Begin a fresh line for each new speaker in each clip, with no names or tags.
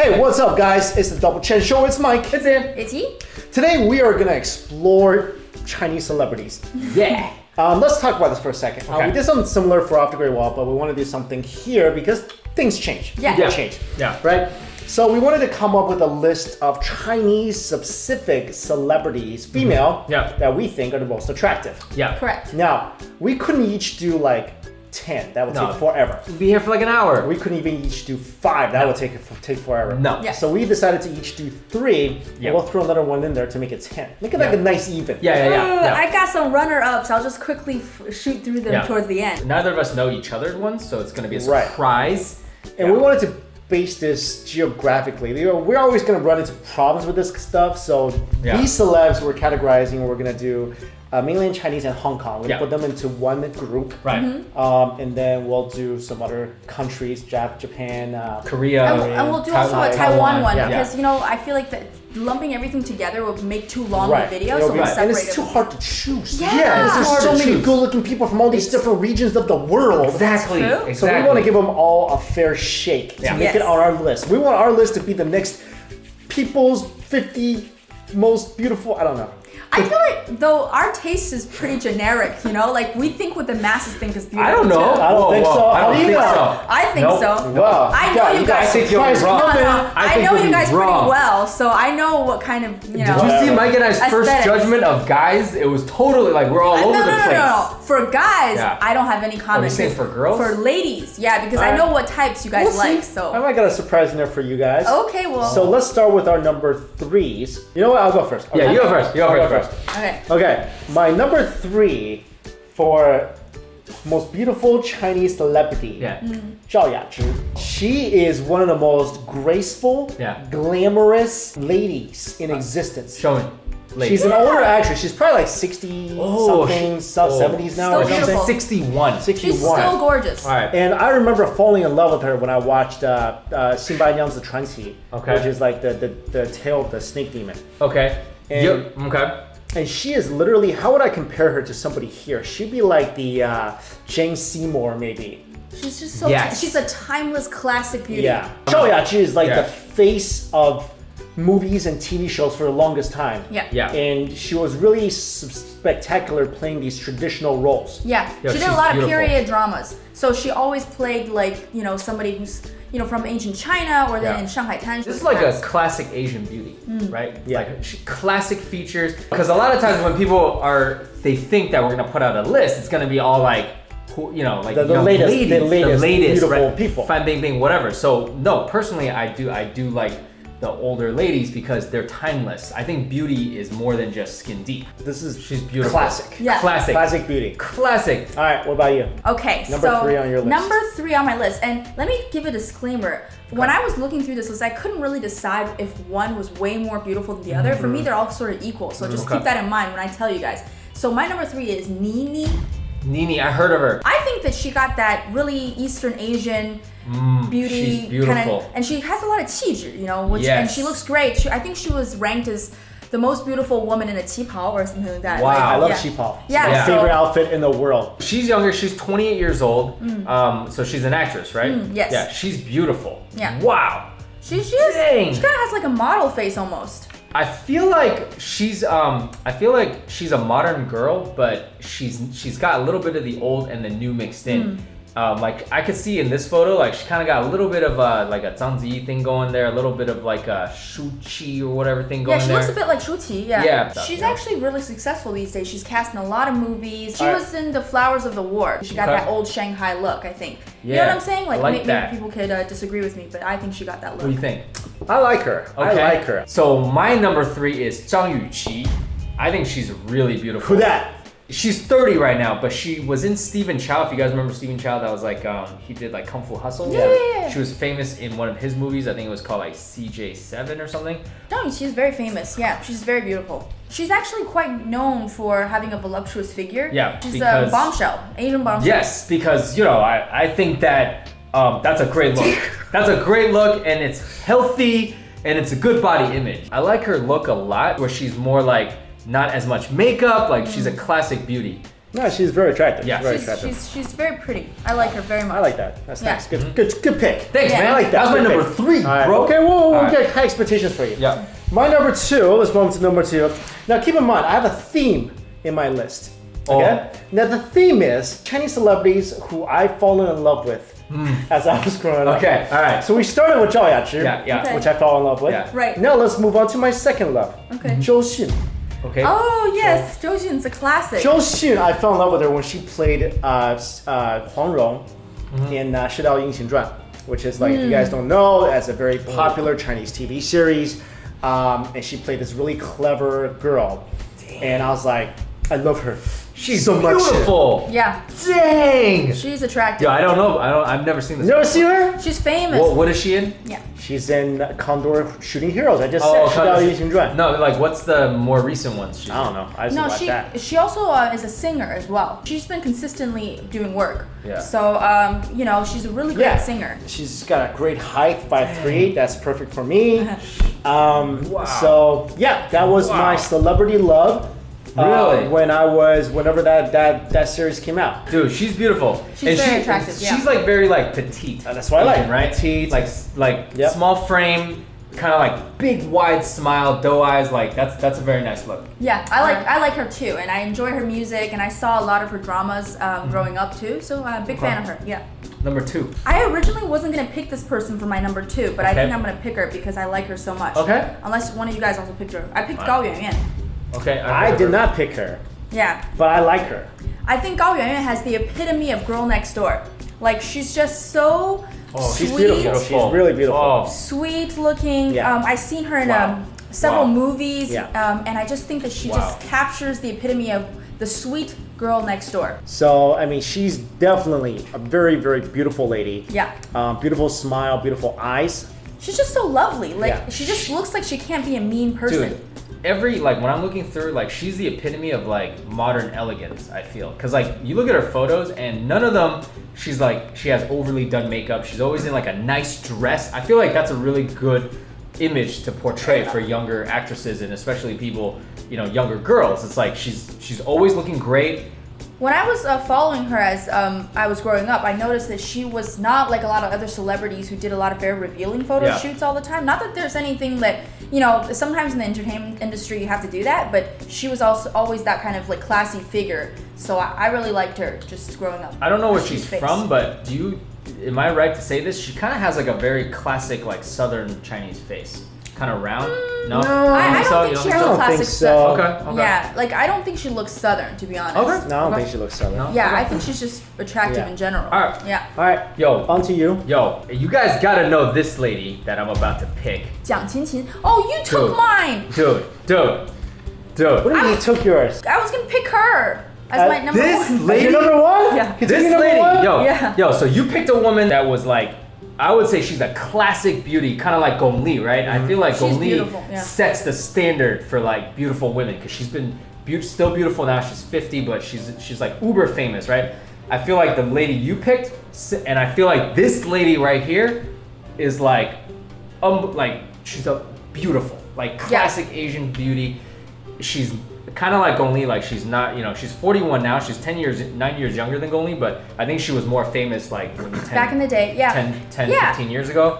Hey, what's up, guys? It's the Dandoublechen Show. It's Mike.
It's in.
It's Yi.
Today we are gonna explore Chinese celebrities.
Yeah.
Let's talk about this for a second.
Okay.
We did something similar for Off the Great Wall, but we want to do something here because things change.
Yeah.
People change.
Yeah.
Right? So we wanted to come up with a list of Chinese specific celebrities, female,
Yeah.
that we think are the most attractive.
Yeah.
Correct.
Now, we couldn't each do like 10. That would
No.
take forever.
We'll be here for like an hour.
We couldn't even each do 5. That would take forever.
No.
Yeah.
So we decided to each do 3.
Yeah.
And we'll throw another one in there to make it 10. Make it like
Yeah.
a nice even.
Yeah.
I got some runner-ups. I'll just quickly shoot through them
Yeah.
towards the end.
Neither of us know each other's ones, so it's gonna be a
Right.
surprise.
And we wanted to base this geographically. You know, we're always going to run into problems with this stuff. So
Yeah.
these celebs we're categorizing, we're going to do mainland Chinese and Hong Kong. We're going
Yeah.
to put them into one group.
Right.
And then we'll do some other countries, Japan,
Korea.
And we'll do also a
Taiwan,
Taiwan one
yeah.
because, you know, I feel like that lumping everything together will make too long
Right.
of a video,
It'll
so
be-
we'll
And
separate
it's too
it.
hard to choose.
Yeah.
There's
It's hard
so
to
many
choose.
good-looking people from all these different regions of the world.
Exactly.
True.
Exactly.
So we want to give them all a fair shake to
Yeah.
make it
Yes.
on our list. We want our list to be the next people's 50 most beautiful, I don't know.
I feel like, though, our taste is pretty generic, you know? Like, we think what the masses think is beautiful.
I don't know.
too.
I don't think so.
I
How
don't
do you
think
know?
so.
I think
Nope.
so.
Wow.
I know you guys.
I think you'll be
Surprise
wrong.
woman.
I
I
think
know
you'll
you
be
guys
wrong.
pretty well, so I know what kind of, you know.
Did you see Mike and I's first
Aesthetics.
judgment of guys? It was totally like we're all over the place.
No. For guys,
Yeah.
I don't have any comments.
saying for girls?
For ladies, yeah, because I
Alright.
know what types you guys
We'll
like,
see.
so.
I might got a surprise in there for you guys.
Okay, well.
So let's start with our number 3s. You know what? I'll go first.
Yeah,
Okay.
you go first. You go
I'll
first.
Okay.
Okay, my number 3 for most beautiful Chinese celebrity.
Yeah.
Zhao Yazhi. She is one of the most graceful,
Yeah.
glamorous ladies in existence.
Show me. Late.
She's an older actress. She's probably like 60 something, 70s now
Still
or something.
beautiful.
61.
61.
She's still gorgeous.
All right.
And I remember falling in love with her when I watched 新白娘子传奇,
Okay.
which is like the tale of the snake demon.
Okay.
And-
Yep. Okay.
And she is literally, how would I compare her to somebody here? She'd be like the Jane Seymour, maybe.
She's just so.
Yes.
She's a timeless classic beauty.
Yeah. Zhao Yazhi is like
Yeah.
the face of movies and TV shows for the longest time.
Yeah.
Yeah.
And she was really spectacular playing these traditional roles.
Yeah.
Yo,
She did a
she's
lot
beautiful.
of period dramas. So she always played like, you know, somebody who's, you know, from ancient China or then
Yeah.
in Shanghai Tan.
This is like a classic Asian beauty, right?
Yeah.
Like classic features. Because a lot of times when people they think that we're gonna put out a list, it's gonna be all like, you know, like
The
young
latest-
ladies,
the latest beautiful
right?
people.
Fan Bing Bing, whatever. So no, personally, I do like the older ladies because they're timeless. I think beauty is more than just skin deep.
This is
She's beautiful.
classic.
Yeah.
Classic.
Classic beauty.
Classic.
All right, what about you?
Okay,
Number
so
3 on your list.
Number 3 on my list, and let me give a disclaimer. When I was looking through this list, I couldn't really decide if one was way more beautiful than the other. For me, they're all sort of equal, so just
Okay.
keep that in mind when I tell you guys. So my number 3 is Nini.
Nini, I heard of her.
I think that she got that really Eastern Asian beauty,
she's beautiful.
and she has a lot of 气质, you know, which
Yes.
and she looks great. I think she was ranked as the most beautiful woman in a qipao or something like that.
Wow.
Like,
I love
yeah.
qipao.
Yeah,
It's my
so-
favorite outfit in the world.
She's younger. She's 28 years old. So she's an actress, right?
yes.
Yeah, she's beautiful.
Yeah.
Wow.
She kind
Dang.
of has like a model face almost.
I feel like she's a modern girl, but she's got a little bit of the old and the new mixed in. Like I could see in this photo, like she kind of got a little bit of like a Zhang Ziyi thing going there, a little bit of like a Shu Qi or whatever thing going
Yeah, she
there.
looks a bit like Shu Qi. Yeah.
Yeah.
She's
Yeah.
actually really successful these days. She's cast in a lot of movies. She
Alright.
was in The Flowers of the War. She got
Okay.
that old Shanghai look, I think. You know
Yeah,
what I'm saying?
I like
maybe
that.
people could disagree with me, but I think she got that look.
What do you think?
I like her.
Okay.
I like her.
So my number 3 is Zhang Yuqi. I think she's really beautiful.
Who that?
She's 30 right now, but she was in Stephen Chow. If you guys remember Stephen Chow, that was like he did like Kung Fu Hustle.
Yeah.
She was famous in one of his movies. I think it was called like CJ7 or something.
No, she's very famous. Yeah, she's very beautiful. She's actually quite known for having a voluptuous figure.
Yeah,
She's
because-
a bombshell, Asian bombshell.
Yes, because you know I think that that's a great look. That's a great look, and it's healthy, and it's a good body image. I like her look a lot, where she's more like not as much makeup, like she's a classic beauty.
No, she's very attractive.
Yeah.
Very attractive.
She's very pretty. I like her very much.
I like that. That's
Yeah.
nice. Good pick.
Thanks,
Yeah.
man.
I like that.
That was my
Good
number
pick.
3,
All right.
bro.
Okay, we'll
All right.
get high expectations for you.
Yeah.
My number 2, let's move on to number 2. Now keep in mind, I have a theme in my list. Okay? Now the theme is Chinese celebrities who I've fallen in love with as I was growing up.
Okay, all right.
So we started with Zhao Yachi,
Yeah.
Okay.
which I fell in love with.
Yeah.
Right.
Now let's move on to my second love.
Okay.
Zhou Xun.
Okay.
Oh yes, Zhou Xun's a classic.
Zhou Xun, I fell in love with her when she played Huang Rong in 世道英雄传, which is like, if you guys don't know, that's a very popular Chinese TV series. And she played this really clever girl. And I was like, I love her.
She's
so much.
beautiful.
Yeah,
Dang.
she's attractive.
Yo, I don't know. I've never seen this.
You never see her?
She's famous.
What is she in?
Yeah.
She's in Condor Shooting Heroes. I just
Oh,
said 世道英雄传.
No, like what's the more recent ones? She's
I don't know. I just
No,
watch that.
she also is a singer as well. She's been consistently doing work.
Yeah.
So you know, she's a really great singer.
She's got a great height, 5'3". That's perfect for me.
Wow.
So yeah, that was my celebrity love.
Really?
Whenever that series came out.
Dude, she's beautiful.
She's very attractive, yeah.
She's like very like petite.
That's what I like.
Asian, right?
Petite.
Like
Yep.
small frame, kind of like big wide smile, doe eyes. Like that's a very nice look.
Yeah, I like her too, and I enjoy her music, and I saw a lot of her dramas growing up too. So I'm a big fan of her. Yeah.
Number 2.
I originally wasn't gonna pick this person for my number 2, but I
Okay.
think I'm gonna pick her because I like her so much.
Okay.
Unless one of you guys also picked her. I picked Gao Yuanyuan.
Okay.
I did not pick her,
Yeah.
but I like her.
I think Gao Yuanyuan has the epitome of girl next door. Like she's just so
She's
sweet,
beautiful. She's really beautiful.
Oh.
sweet looking.
Yeah.
I've seen her in
Wow.
several
Wow.
movies,
Yeah.
and I just think that she
Wow.
just captures the epitome of the sweet girl next door.
So I mean, she's definitely a very, very beautiful lady.
Yeah.
Beautiful smile, beautiful eyes.
She's just so lovely. Like
Yeah.
she just looks like she can't be a mean person.
Dude, when I'm looking through, like she's the epitome of like modern elegance, I feel. Cause like you look at her photos and none of them, she has overly done makeup. She's always in like a nice dress. I feel like that's a really good image to portray for younger actresses and especially people, younger girls. It's like she's always looking great.
When I was following her as I was growing up, I noticed that she was not like a lot of other celebrities who did a lot of very revealing photo
Yeah.
shoots all the time. Not that there's anything that, sometimes in the entertainment industry you have to do that, but she was also always that kind of like classy figure. So I really liked her just growing up.
I don't know where
Her
she's
face.
from, but am I right to say this? She kind of has like a very classic like Southern Chinese face. Kind of round? No?
I don't think she has
I
a
don't
classic
think so.
Southern.
Okay.
Yeah, like I don't think she looks Southern, to be honest.
Okay.
No, I don't
Okay.
think she looks southern.
No?
Yeah, I think she's just attractive
Yeah.
in general.
All right.
Yeah.
All right,
Yo,
on to you.
you guys gotta know this lady that I'm about to pick.
Jiang Qinqin. Oh, you took
Dude.
mine.
Dude.
What do you mean you took yours?
I was gonna pick her as my number
this
one.
lady-
Is your number one?
Yeah.
You took
This
your number
lady,
one?
Yeah.
so you picked a woman that was like, I would say she's a classic beauty, kind of like Gong Li, right? I feel like
She's
Gong Li
beautiful, yeah.
sets the standard for like beautiful women because she's been still beautiful now. She's 50, but she's like uber famous, right? I feel like the lady you picked, and I feel like this lady right here is like she's a beautiful, like classic Asian beauty. She's kind of like Gong Li, like she's not, she's 41 now. She's 9 years younger than Gong Li, but I think she was more famous like
Back in the day, yeah.
10,
Yeah.
15 years ago.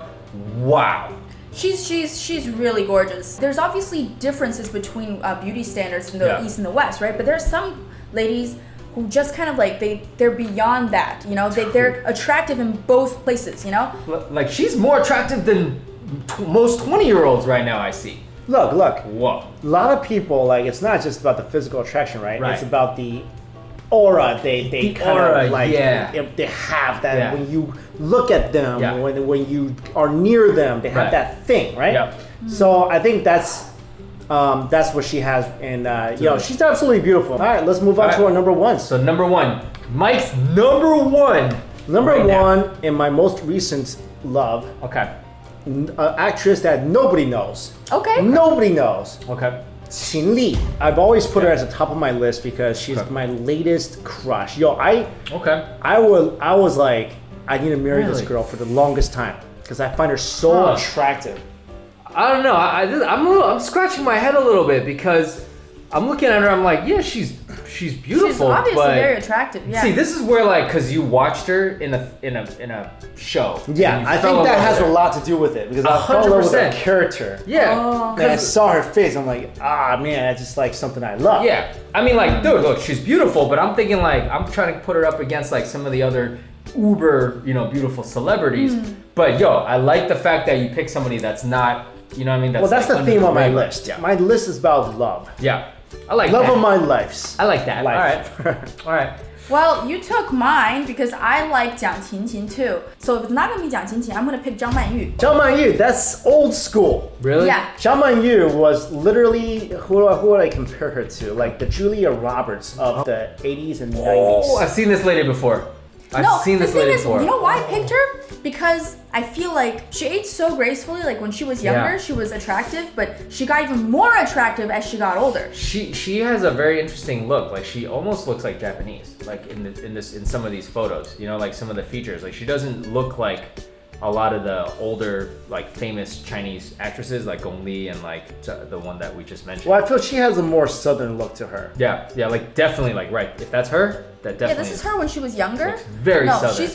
Wow.
She's really gorgeous. There's obviously differences between beauty standards in the
Yeah.
East and the West, right? But there's some ladies who just kind of like they're beyond that, they're attractive in both places,
Like she's more attractive than most 20-year-olds right now I see.
Look.
Whoa.
A lot of people, like, it's not just about the physical attraction, right?
Right.
It's about the aura they kind
aura,
of like
yeah.
they have that
Yeah.
when you look at them,
Yeah.
when you are near them, they have
Right.
that thing, right?
Yep.
So I think that's what she has, and she's absolutely beautiful. All right, let's move on
All
to
right.
our number one.
So number one, Mike's number one.
Number
right now.
one in my most recent love,
Okay.
actress that nobody knows.
Okay.
Nobody knows.
Okay.
Xin Li. I've always put her at the top of my list because she's
Okay.
my latest crush.
Okay.
I was like, I need to marry this
Really?
girl for the longest time because I find her so
Huh.
attractive.
I don't know. I'm scratching my head a little bit because I'm looking at her. I'm like, yeah, she's she's beautiful.
She's obviously
but
very attractive. Yeah.
see, this is where like, because you watched her in a show.
Yeah, I think that has a lot to do with it because I fell in love with her character.
Yeah.
Oh.
And I saw her face. I'm like, man, that's just like something I love.
Yeah. I mean, like, dude, look, she's beautiful, but I'm thinking like, I'm trying to put her up against like some of the other uber, beautiful celebrities. But yo, I like the fact that you pick somebody that's not, you know what I mean?
That's
like
the theme on my
radar.
list.
Yeah.
My list is about love.
Yeah. I like
love
that.
of my lives.
I like that.
Life.
All right. All right.
Well, you took mine because I like Jiang Qinqin too. So if it's not gonna be Jiang Qinqin, I'm gonna pick Zhang Manyu.
Zhang Manyu, that's old school.
Really?
Yeah.
Zhang Manyu was literally, who would I compare her to? Like the Julia Roberts of the 80s and 90s.
Oh, I've seen this lady before. I've seen this lady before.
You know why I picked her? Because I feel like she aged so gracefully. Like when she was younger, she was attractive, but she got even more attractive as she got older.
She has a very interesting look. Like she almost looks like Japanese. Like in some of these photos, like some of the features. Like she doesn't look like a lot of the older like famous Chinese actresses like Gong Li and like the one that we just mentioned.
Well, I feel she has a more southern look to her.
Yeah, like definitely like right. If that's her, that definitely.
Yeah, this is her when she was younger.
Very southern.
she's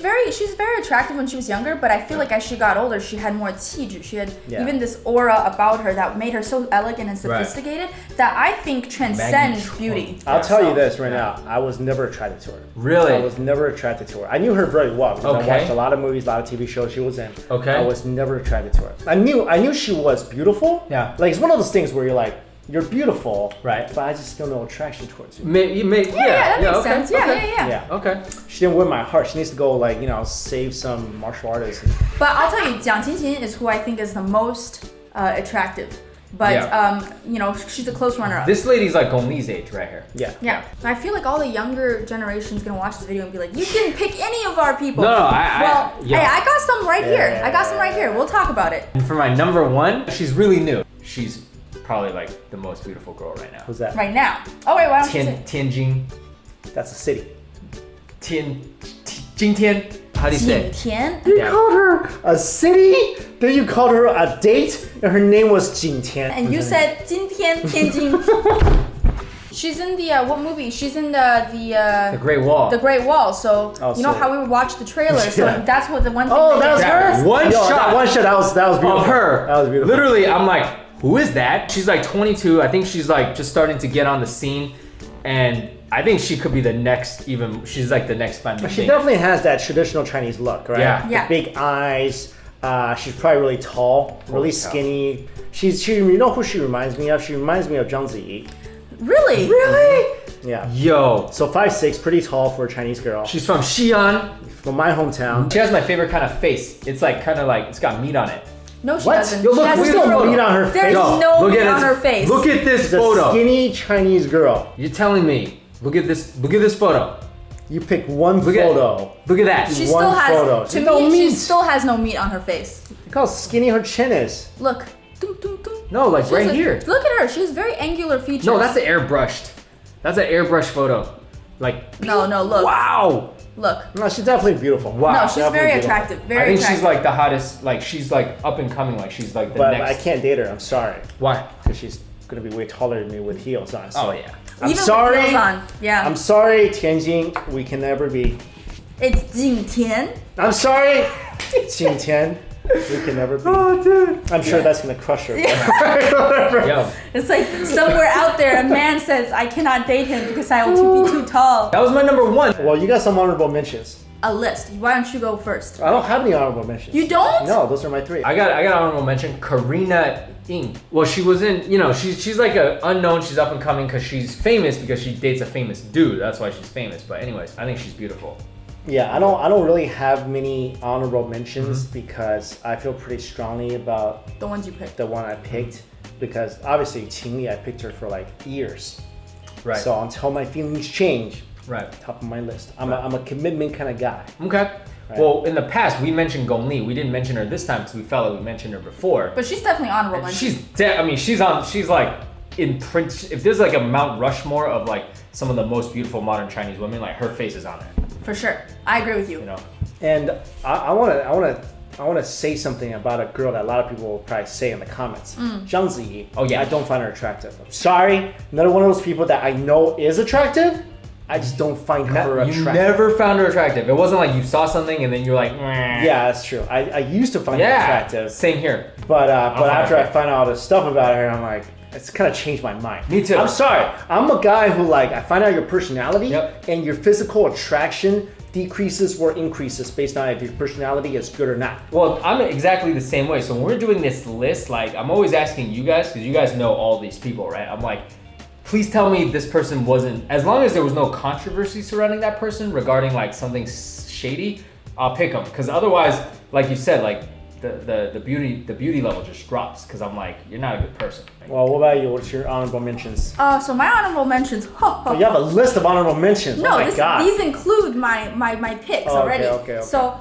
very attractive when she was younger, but I feel like as she got older, she had more qiju. She had even this aura about her that made her so elegant and sophisticated that I think transcends beauty.
I'll tell you this right now. I was never attracted to her.
Really?
I was never attracted to her. I knew her very well because I watched a lot of movies, a lot of TV shows she was in.
Okay.
I was never attracted to her. I knew she was beautiful.
Yeah.
Like it's one of those things where you're like, you're beautiful, right? But I just feel no attraction towards you.
Yeah, that makes sense. Yeah.
Okay.
She didn't win my heart. She needs to go like, save some martial artists.
But I'll tell you, Jiang Qinqin is who I think is the most attractive. But she's a close runner-up.
This lady's like Gong Li's age right here.
Yeah.
Yeah. I feel like all the younger generation's gonna watch this video and be like, you didn't pick any of our people.
No,
I got some right here. I got some right here. We'll talk about it.
And for my number one, she's really new. She's probably like the most beautiful girl right now.
Who's that?
Right now. Oh wait, why don't you say?
Tianjin.
That's a city.
Jingtian. How do you say?
Jingtian?
You called her a city? Then you called her a date? And her name was Jingtian.
And you said Jingtian Tianjin. She's in the what movie? She's in the
Great Wall.
The Great Wall. So you know how we would watch the trailer. So that's what the one thing.
Oh, that was her.
One shot.
That was beautiful.
Of her.
That was beautiful.
Literally, I'm like, who is that? She's like 22. I think she's like just starting to get on the scene, and I think she could be the next. She's like the next Fan Bingbing.
She definitely has that traditional Chinese look, right?
Yeah.
The big eyes. She's probably really tall, really skinny. You know who she reminds me of? She reminds me of Zhang Ziyi.
Really?
Really?
Yeah.
Yo.
So 5'6", pretty tall for a Chinese girl.
She's from Xi'an.
From my hometown.
She has my favorite kind of face. It's like kind of like it's got meat on it.
No, she
What?
doesn't.
Yo,
She
look,
has
there's
no
no meat on her face.
There's
Yo,
no
look
meat
at
on
this-
her face.
Look at this
She's a
photo.
skinny Chinese girl.
You're telling me. Look at this. Look at this photo.
You pick one
Look
photo.
Look at that.
She
one
still has.
photo.
To
She's no
me, she
meat.
still has no meat on her face.
Look how skinny her chin is.
Look. Dum, dum, dum.
No, like
She
right
has a-
here.
Look at her. She has very angular features.
No, that's the airbrushed. That's an airbrush photo. Like.
No, look.
Wow.
Look.
No, she's definitely beautiful.
Wow.
No, she's
Definitely
very
beautiful.
attractive. Very
I think
attractive.
she's like the hottest. Like she's like up and coming. Like she's like the
But
next.
I can't date her. I'm sorry.
Why?
Because she's gonna be way taller than me with heels on.
Oh yeah.
I'm
Even
sorry.
with heels on. Yeah.
I'm sorry, Tianjin. We can never be.
It's Jingtian.
I'm sorry, Jingtian. We can never be.
Oh dude.
I'm sure that's gonna crush her.
Yo.
It's like somewhere out there, a man says, "I cannot date him because I will be too tall."
That was my number one.
Well, you got some honorable mentions.
A list. Why don't you go first?
I don't have any honorable mentions.
You don't?
No, those are my three.
I got honorable mention. Karina Ing. Well, she was in. She's like a unknown. She's up and coming because she's famous because she dates a famous dude. That's why she's famous. But anyways, I think she's beautiful.
Yeah, I don't really have many honorable mentions because I feel pretty strongly about
The ones you picked.
the one I picked because obviously Qingli, I picked her for like years.
Right.
So until my feelings change,
Right.
top of my list. I'm a commitment kind of guy.
Okay.
Right.
Well, in the past, we mentioned Gong Li. We didn't mention her this time because we felt like we mentioned her before.
But she's definitely honorable mention.
She's like in print. If there's like a Mount Rushmore of like some of the most beautiful modern Chinese women, like her face is on there.
For sure. I agree with you.
You know.
And I want to say something about a girl that a lot of people will probably say in the comments. Zhang Ziyi.
Oh, yeah.
I don't find her attractive. I'm sorry. Another one of those people that I know is attractive, I just don't find her attractive.
You never found her attractive. It wasn't like you saw something and then you're like, meh.
Yeah, that's true. I used to find her attractive.
Same here.
But after I find out all this stuff about her, I'm like, it's kind of changed my mind.
Me too.
I'm sorry. I'm a guy who like, I find out your personality and your physical attraction decreases or increases based on if your personality is good or not.
Well, I'm exactly the same way. So when we're doing this list, like I'm always asking you guys, because you guys know all these people, right? I'm like, please tell me this person wasn't, as long as there was no controversy surrounding that person regarding like something shady, I'll pick them. Because otherwise, like you said, like the beauty level just drops because I'm like, you're not a good person.
Well, what about you? What's your honorable mentions?
So my honorable mentions.
Oh, you have a list of honorable mentions.
No,
oh my God.
These include my picks already.
Okay.
So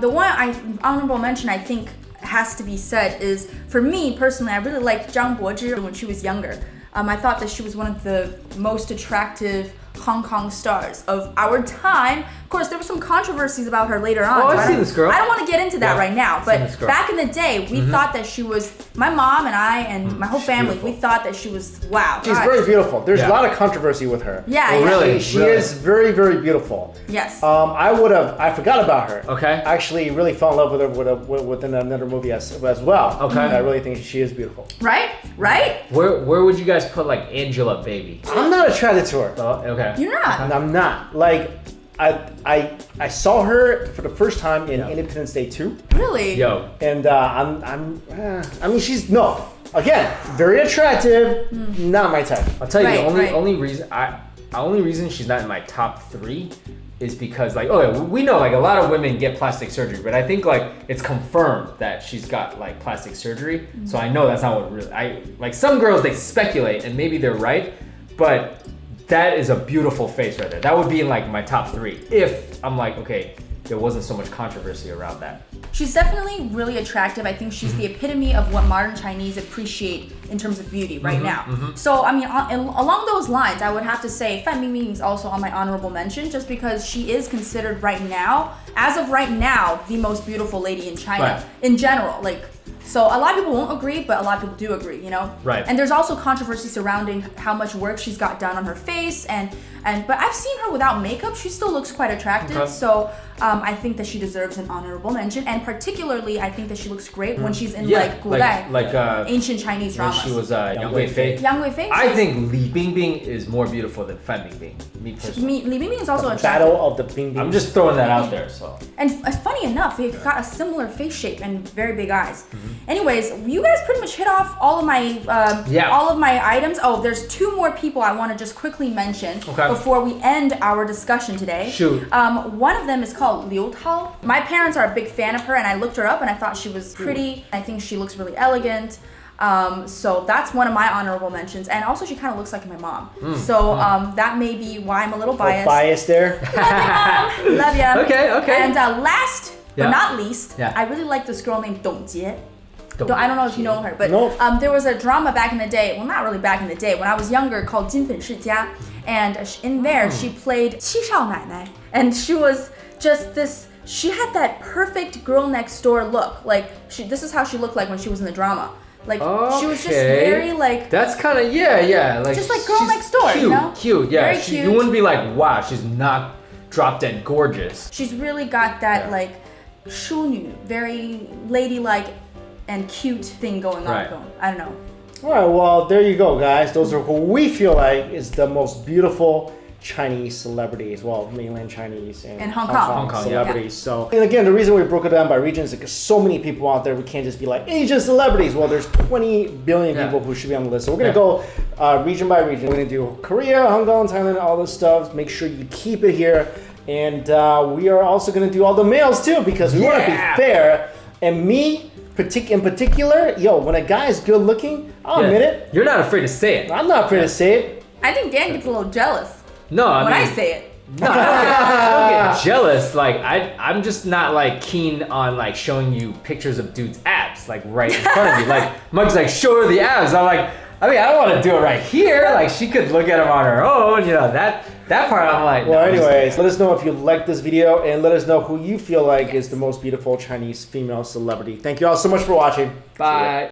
the one honorable mention I think has to be said is, for me personally, I really liked Zhang Bozhi when she was younger. I thought that she was one of the most attractive Hong Kong stars of our time. Of course, there were some controversies about her later on.
Oh, I've seen this girl.
I don't want to get into that right now, but back in the day, we thought that she was, my mom and I and my whole family, we thought that she was, wow.
She's very beautiful. There's a lot of controversy with her.
Yeah,
really?
She is very, very beautiful.
Yes.
I forgot about her.
Okay.
I actually really fell in love with her within another movie as well.
Okay.
I really think she is beautiful.
Right?
Where would you guys put like Angelababy?
I'm not attracted to her.
Oh, okay.
You're not?
I'm not. Like, I saw her for the first time in Independence Day 2.
Really?
Yo.
And I mean, she's, no. Again, very attractive, not my type.
I'll tell you the only reason she's not in my top 3 is because like, we know like a lot of women get plastic surgery, but I think like it's confirmed that she's got like plastic surgery. So I know that's not what really, like some girls, they speculate and maybe they're right, but that is a beautiful face right there. That would be in like my top 3 if I'm like, okay, there wasn't so much controversy around that.
She's definitely really attractive. I think she's the epitome of what modern Chinese appreciate in terms of beauty right now. So, I mean, along those lines, I would have to say Fan Bingbing is also on my honorable mention just because she is considered right now, as of right now, the most beautiful lady in China in general. Like, so a lot of people won't agree, but a lot of people do agree, you know?
Right.
And there's also controversy surrounding how much work she's got done on her face, but I've seen her without makeup. She still looks quite attractive. So I think that she deserves an honorable mention, and particularly I think that she looks great when she's in like Gudai, ancient Chinese dramas.
She was Yang Guifei.
Yang Guifei.
I think Li Bingbing is more beautiful than Fan Bingbing. Me personally.
Li Bingbing is also attractive.
Battle of the Bingbing.
I'm just throwing that out there. So.
And funny enough, they've got a similar face shape and very big eyes. Anyways, you guys pretty much hit off all of my items. Oh, there's 2 more people I want to just quickly mention before we end our discussion today.
Shoot.
One of them is called Liu Tao. My parents are a big fan of her, and I looked her up, and I thought she was pretty. I think she looks really elegant. So that's one of my honorable mentions, and also she kind of looks like my mom. So that may be why I'm a little biased.
Biased there.
Love you, Mom. Love ya.
Okay.
And last but not least, I really like this girl named Dong Jie. I don't know if you know her, but there was a drama back in the day, well, not really back in the day, when I was younger, called 金粉世家, and in there she played 七少奶奶, and she was just this, she had that perfect girl next door look. Like, this is how she looked like when she was in the drama. Like, she was just very like...
That's kind of, like...
Just like girl next door,
cute,
you know?
Cute, yeah.
Very cute.
You wouldn't be like, wow, she's not drop dead gorgeous.
She's really got that like 淑女, very ladylike and cute thing going on. I don't know.
All right, well, there you go, guys. Those are who we feel like is the most beautiful Chinese celebrities, well, mainland Chinese and
Hong Kong
celebrities. So, and again, the reason we broke it down by region is because so many people out there, we can't just be like Asian celebrities. Well, there's 20 billion people who should be on the list. So we're gonna go region by region. We're gonna do Korea, Hong Kong, Thailand, all this stuff. Make sure you keep it here, and we are also gonna do all the males too because we want to be fair. And me, in particular, when a guy is good looking, I'll admit it.
You're not afraid to say it.
I'm not afraid to say it.
I think Dan gets a little jealous.
No,
when I say it.
No, I don't get jealous. Like I'm just not like keen on like showing you pictures of dudes' abs like right in front of you. Like Mug's like, show her the abs. I'm like, I don't want to do it right here. Like she could look at them on her own. That part I'm like.
Well, anyways, let us know if you liked this video and let us know who you feel like is the most beautiful Chinese female celebrity. Thank you all so much for watching.
Bye.